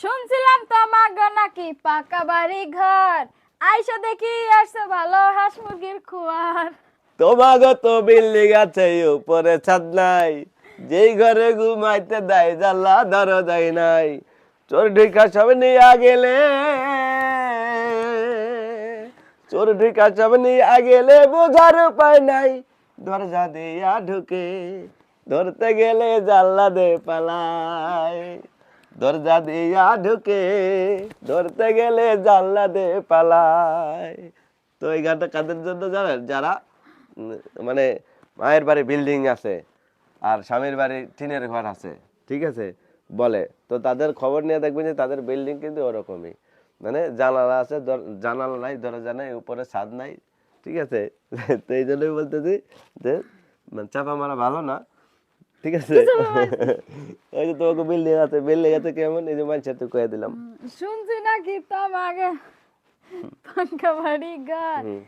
শুনছিলাম তোমাগো নাকি পাকা বাড়ি ঘর, আইসা দেখি আসছে ভালো হাঁস মুরগির খোয়ার। তোমাগো তো বিল্ডিং আছে উপরে ছাদ নাই, যেই ঘরে ঘুমাইতে দেয় জানলা দরজাই নাই। চোর ঢিকা সব নিয়া গেলে, চোর ঢিকা সব নিয়া গেলে বোঝার উপায় নাই। দরজা দিয়া ঢুকে ধরতে গেলে জানলা দে পালায়। দরজা দিয়া ঢুকে ধরতে গেলে জানলা দে পালায়। তো এই গানটা কাদের জন্য জানেন? যারা উম, মানে মায়ের বাড়ি বিল্ডিং আছে আর স্বামীর বাড়ি টিনের ঘর আছে, ঠিক আছে, বলে তো তাদের খবর নিয়ে দেখবেন যে তাদের বিল্ডিং কিন্তু ওরকমই, মানে জানালা আছে, জানালা নাই, দরজা নাই, উপরে ছাদ নাই, ঠিক আছে। তো এই জন্যই বলতেছি যে মানে চাপা মারা ভালো না, ঠিক আছে। ওই যে তোমাকে বিল্ডিং আছে, বিল্ডিং আছে কেমন, এই যে মানুষের তো কয়ে দিলাম। শুনছি নাকি তোমাকে পাকা বাড়ি ঘর, হুম।